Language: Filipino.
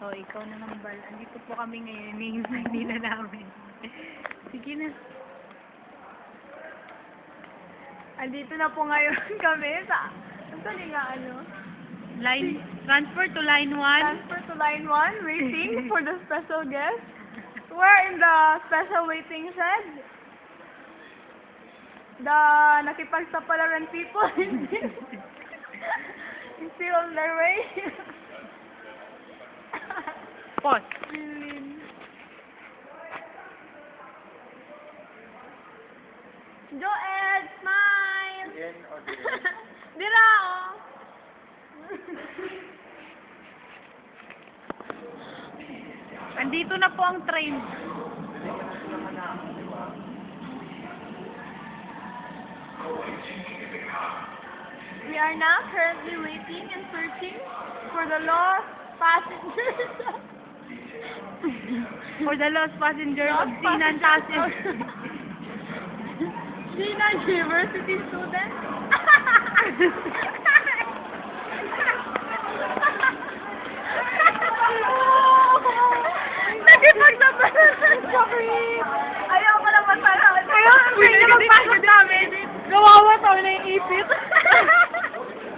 O, ikaw na ng bal. Andito po kami ngayon. Hinihintay nila namin. Sige na. Andito na po ngayon kami sa... Ang galing nga ano? Line, transfer to line 1. Transfer to line 1, waiting for the special guest. We're in the special waiting shed. The nakipagsapalaran people is still on their way. Pause. Joel, smile! Dira, oh! Andito na po ang train. We are now currently waiting and searching for the lost passengers. For the lost passenger of Lost Sinan passengers Tasin. Sinan University student. Nakipagsabalan. Sorry. Ayaw ko lang masalahan. Ayaw, hindi na magpasok namin. Gawawa to na yung ipit.